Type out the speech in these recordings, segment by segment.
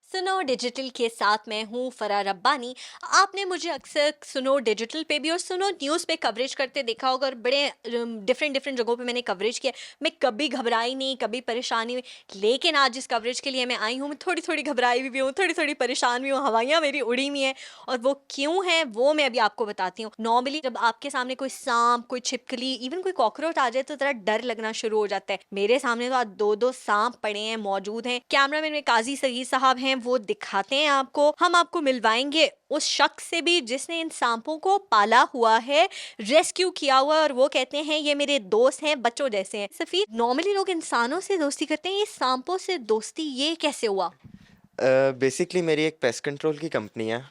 सुनो डिजिटल के साथ मैं हूँ फरा रब्बानी। आपने मुझे अक्सर सुनो डिजिटल पे भी और सुनो न्यूज़ पे कवरेज करते देखा होगा और बड़े डिफरेंट डिफरेंट जगहों पे मैंने कवरेज किया। मैं कभी घबराई नहीं, कभी परेशानी हुई। लेकिन आज जिस कवरेज के लिए मैं आई हूँ, मैं थोड़ी थोड़ी घबराई भी हूँ, थोड़ी थोड़ी परेशान भी हूँ। हवाइयाँ मेरी उड़ी हुई हैं और वो क्यों है वो मैं अभी आपको बताती हूँ। नॉर्मली जब आपके सामने कोई सांप, कोई छिपकली, इवन कोई कॉकरोच आ जाए तो जरा डर लगना शुरू हो जाता है। मेरे सामने तो आज दो दो सांप पड़े हैं, मौजूद हैं। कैमरामैन में काजी सही साहब हैं, वो दिखाते हैं आपको। हम आपको मिलवाएंगे उस शख्स से भी जिसने इन सांपों को पाला हुआ है, रेस्क्यू किया हुआ है, और वो कहते हैं ये मेरे दोस्त हैं, बच्चों जैसे हैं। सफीर, नॉर्मली लोग इंसानों से दोस्ती करते हैं, ये सांपों से दोस्ती ये कैसे हुआ? बेसिकली मेरी एक पेस्ट कंट्रोल की कंपनी है।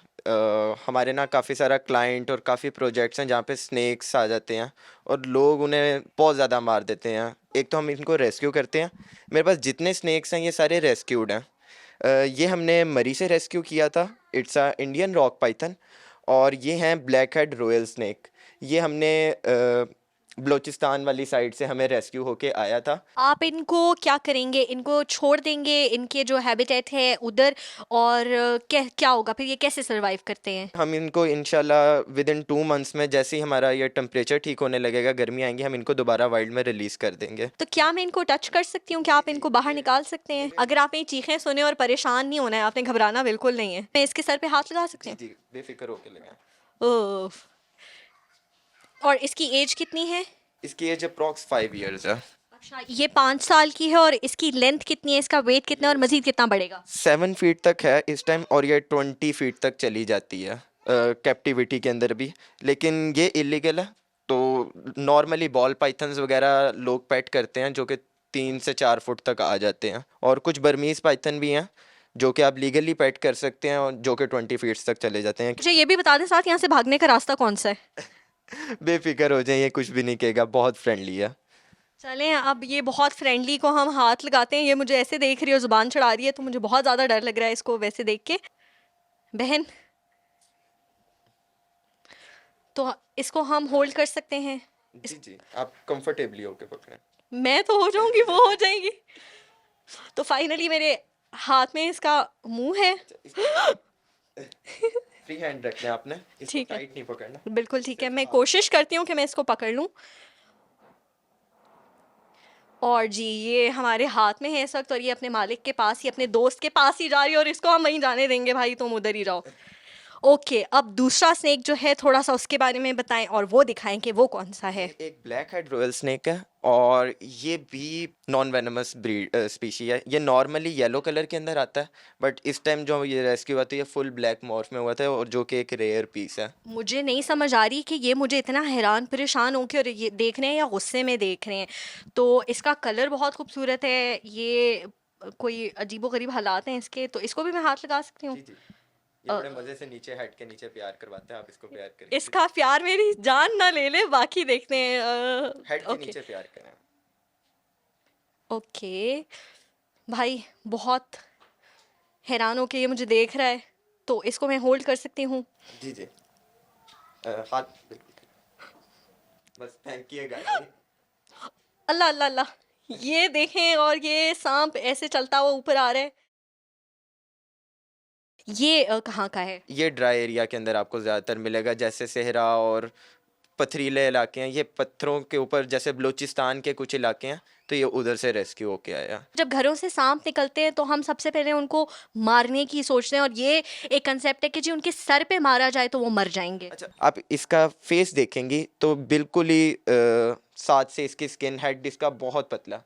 हमारे ना काफ़ी सारा क्लाइंट और काफ़ी प्रोजेक्ट्स हैं जहाँ पे स्नेक्स आ जाते हैं और लोग उन्हें बहुत ज़्यादा मार देते हैं। एक तो हम इनको रेस्क्यू करते हैं। मेरे पास जितने स्नेक्स हैं ये सारे रेस्क्यूड हैं। ये हमने मरी से रेस्क्यू किया था। It's a Indian rock Python. और ये हैं ब्लैक हेड रॉयल स्नेक। ये हमने बलूचिस्तान वाली साइड से हमें रेस्क्यू होके आया था। आप इनको क्या करेंगे? इनको छोड़ देंगे इनके जो हैबिटेट है उधर? और क्या क्या होगा फिर? ये कैसे सरवाइव करते हैं? हम इनको इंशाल्लाह विद इन 2 मंथ्स में, जैसे ही हमारा ये टेम्परेचर ठीक होने लगेगा, गर्मी आएंगी, हम इनको दोबारा वाइल्ड में रिलीज़ कर देंगे। तो क्या मैं इनको टच कर सकती हूँ? क्या आप इनको बाहर निकाल सकते हैं? अगर आपने चीखें सुने और परेशान नहीं होना है, आपने घबराना बिल्कुल नहीं है, मैं इसके सर पे हाथ लगा सकती जी हूँ? जी, बेफिक्र होके लगाएं। ओह। और इसकी एज कितनी है? इसकी एज अप्रॉक्स 5 ईयर्स है। अच्छा, ये 5 साल की है। और इसकी लेंथ कितनी है, इसका वेट कितना है और मजीद कितना बढ़ेगा? 7 फीट तक है इस टाइम और ये 20 फीट तक चली जाती है कैप्टिविटी के अंदर भी। लेकिन ये इलीगल है। तो नॉर्मली बॉल पाइथन्स वगैरह लोग पेट करते हैं जो कि 3 से 4 फुट तक आ जाते हैं, और कुछ बर्मीज पाइथन भी हैं जो कि आप लीगली पेट कर सकते हैं और जो कि 20 फीट तक चले जाते हैं। मुझे ये भी बता दें साथ, यहाँ से भागने का रास्ता कौन सा है? बेफिक्र हो जाए, ये कुछ भी नहीं कहेगा, बहुत फ्रेंडली है। चलें, अब ये बहुत फ्रेंडली को हम हाथ लगाते हैं। ये मुझे ऐसे देख रही है, जुबान चढ़ा रही है, तो मुझे बहुत ज़्यादा डर लग रहा है इसको वैसे देख के। बहन, तो इसको हम होल्ड कर सकते हैं? जी जी, आप कंफर्टेबली होके पकड़ें। मैं तो हो जाऊंगी, वो हो जाएगी। तो फाइनली मेरे हाथ में इसका मुंह है। फ्री हैंड रखना है आपने, इसको ठीक है, टाइट नहीं पकड़ना। बिल्कुल ठीक है। सिर्फ मैं हाथ। कोशिश करती हूँ कि मैं इसको पकड़ लूँ। और जी, ये हमारे हाथ में है इस वक्त, और ये अपने मालिक के पास ही, अपने दोस्त के पास ही जा रही है, और इसको हम वहीं जाने देंगे। भाई तुम उधर ही जाओ। ओके, अब दूसरा स्नेक जो है, थोड़ा सा उसके बारे में बताएं और वो दिखाएं कि वो कौन सा है। ये एक ब्लैक हेड रॉयल स्नेक है और ये भी नॉन वेनमस ब्रीड स्पीशी है। ये नॉर्मली येलो कलर के अंदर आता है, बट इस टाइम जो ये रेस्क्यू हुआ था ये फुल ब्लैक मॉर्फ में हुआ था, और जो कि एक रेयर पीस है। मुझे नहीं समझ आ रही कि ये मुझे इतना हैरान परेशान हो के और ये देख रहे हैं या गुस्से में देख रहे हैं। तो इसका कलर बहुत खूबसूरत है। ये कोई अजीबो गरीब हालात हैं इसके, तो इसको भी मैं हाथ लगा सकती हूँ? जी जी, ये बड़े मजे से नीचे हेड के नीचे प्यार करवाते हैं, आप इसको प्यार करेंगे। इसका प्यार मेरी जान ना ले ले, बाकी देखते हैं। हेड के ओके। नीचे प्यार करें। ओके भाई, बहुत हैरान हो के ये मुझे देख रहा है, तो इसको मैं होल्ड कर सकती हूँ? जी जी, हाथ बिल्कुल, बस फेंकिएगा नहीं। अल्लाह अल्लाह अल्लाह, ये देखें, और ये सांप ऐसे चलता हुआ ऊपर आ रहा है। ये कहाँ का है? ये ड्राई एरिया के अंदर आपको ज़्यादातर मिलेगा, जैसे सहरा और पथरीले इलाके हैं। ये पत्थरों के ऊपर, जैसे बलूचिस्तान के कुछ इलाके हैं, तो ये उधर से रेस्क्यू होके आया। जब घरों से सांप निकलते हैं तो हम सबसे पहले उनको मारने की सोचते हैं, और ये एक कंसेप्ट है कि जी उनके सर पे मारा जाए तो वो मर जाएंगे। अच्छा, आप इसका फेस देखेंगी तो बिल्कुल ही साथ से इसकी स्किन, हेड इसका बहुत पतला।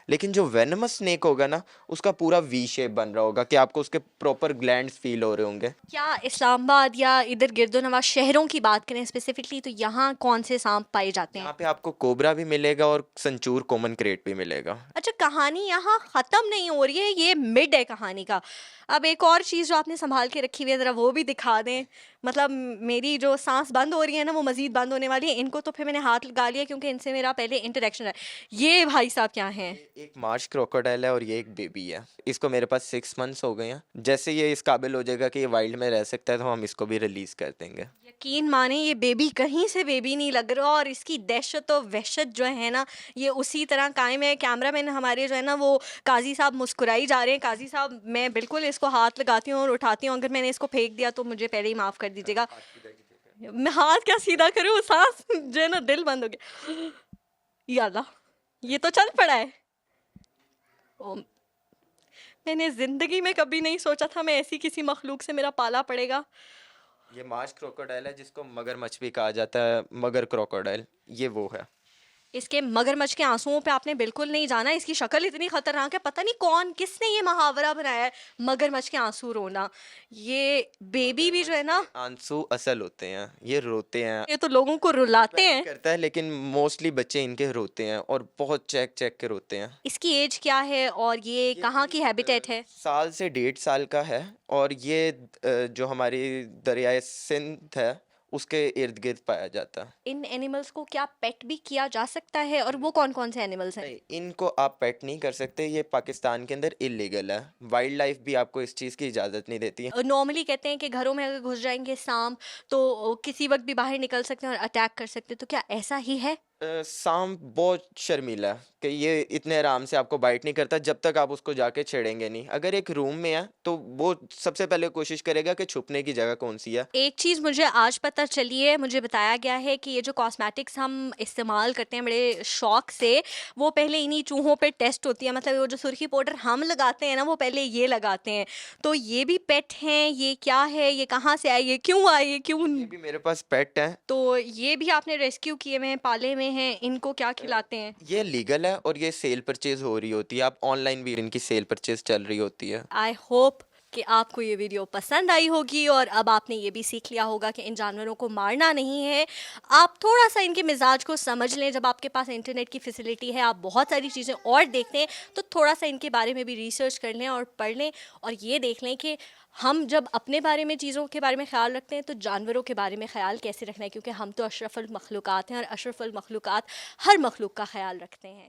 लेकिन जो वेनमस स्नेक होगा ना, उसका पूरा वी शेप बन रहा होगा कि आपको उसके प्रॉपर ग्लैंड्स फील हो रहे होंगे। क्या इस्लामाबाद या इधर गिरदोनवा शहरों की बात करें स्पेसिफिकली, तो यहाँ कौन से सांप पाए जाते हैं? यहाँ पे आपको कोबरा भी मिलेगा और संचूर कॉमन क्रेट भी मिलेगा। अच्छा, कहानी यहाँ ख़त्म नहीं हो रही है, ये मिड है कहानी का। अब एक और चीज़ जो आपने संभाल के रखी हुई है, ज़रा वो भी दिखा दें। मतलब मेरी जो सांस बंद हो रही है ना, वो मज़ीद बंद होने वाली है। इनको तो फिर मैंने हाथ लगा लिया क्योंकि इनसे मेरा पहले इंटरेक्शन है। ये भाई साहब क्या हैं? एक मार्श क्रोकोडाइल है और ये एक बेबी है। इसको मेरे पास 6 मंथ्स हो गए हैं। जैसे ये इस काबिल हो जाएगा कि ये वाइल्ड में रह सकता है तो हम इसको भी रिलीज कर देंगे। यकीन माने ये बेबी कहीं से बेबी नहीं लग रहा और इसकी दहशत और वहशत जो है ना ये उसी तरह कायम है। कैमरामैन हमारे जो है ना वो काजी साहब मुस्कुराई जा रहे हैं। काजी साहब मैं बिल्कुल इसको हाथ लगाती हूँ और उठाती हूँ, अगर मैंने इसको फेंक दिया तो मुझे पहले ही माफ़ कर दीजिएगा। मैं हाथ क्या सीधा करूँ, सांस जो है ना दिल बंद हो गया। या अल्लाह, ये तो चल पड़ा है। ओ, मैंने ज़िंदगी में कभी नहीं सोचा था मैं ऐसी किसी मखलूक से मेरा पाला पड़ेगा। ये मार्श क्रोकोडाइल है जिसको मगरमच्छ भी कहा जाता है, मगर क्रोकोडाइल ये वो है। इसके मगरमच्छ के आंसुओं पे आपने बिल्कुल नहीं जाना। इसकी शक्ल इतनी खतरनाक है, पता नहीं कौन किसने ये मुहावरा बनाया है, मगरमच्छ के आंसू रोना। ये बेबी भी जो है ना, आंसू असल होते हैं, ये रोते हैं। ये तो लोगों को रुलाते डिपेंड हैं। करता है लेकिन मोस्टली बच्चे इनके रोते हैं और बहुत चेक चेक के रोते हैं। इसकी एज क्या है और ये ये कहाँ की करीब हैबिटेट है? साल से 1.5 साल का है और ये जो हमारी दरियाए सिंध है उसके इर्द गिर्द पाया जाता है। इन एनिमल्स को क्या पेट भी किया जा सकता है और वो कौन कौन से एनिमल्स हैं? नहीं, इनको आप पेट नहीं कर सकते, ये पाकिस्तान के अंदर इलीगल है। वाइल्ड लाइफ भी आपको इस चीज़ की इजाज़त नहीं देती है। नॉर्मली कहते हैं कि घरों में अगर घुस जाएंगे सांप तो किसी वक्त भी बाहर निकल सकते हैं और अटैक कर सकते हैं, तो क्या ऐसा ही है? सांप बहुत शर्मीला है कि ये इतने आराम से आपको बाइट नहीं करता जब तक आप उसको जाके छेड़ेंगे नहीं। अगर एक रूम में है तो वो सबसे पहले कोशिश करेगा कि छुपने की जगह कौन सी है। एक चीज़ मुझे आज पता चली है, मुझे बताया गया है कि ये जो कॉस्मेटिक्स हम इस्तेमाल करते हैं बड़े शौक से, वो पहले इन्हीं चूहों पे टेस्ट होती है। मतलब वो जो सुर्खी पाउडर हम लगाते हैं ना, वो पहले ये लगाते हैं। तो ये भी पेट हैं, ये क्या है, ये कहाँ से आए, ये क्यों आए, ये क्यों? ये भी मेरे पास पेट है। तो ये भी आपने रेस्क्यू किए हुए हैं, पाले हुए हैं, इनको क्या खिलाते हैं? ये लीगल है और ये सेल परचेज हो रही होती है। आप ऑनलाइन भी इनकी सेल परचेज चल रही होती है। आई होप कि आपको ये वीडियो पसंद आई होगी और अब आपने ये भी सीख लिया होगा कि इन जानवरों को मारना नहीं है। आप थोड़ा सा इनके मिजाज को समझ लें। जब आपके पास इंटरनेट की फैसिलिटी है, आप बहुत सारी चीज़ें और देखते हैं, तो थोड़ा सा इनके बारे में भी रिसर्च कर लें और पढ़ लें और ये देख लें कि हम जब अपने बारे में चीज़ों के बारे में ख्याल रखते हैं तो जानवरों के बारे में ख्याल कैसे रखना है, क्योंकि हम तो अशरफुल मखलूक़ात हैं और अशरफुल मखलूक़ात हर मखलूक का ख्याल रखते हैं।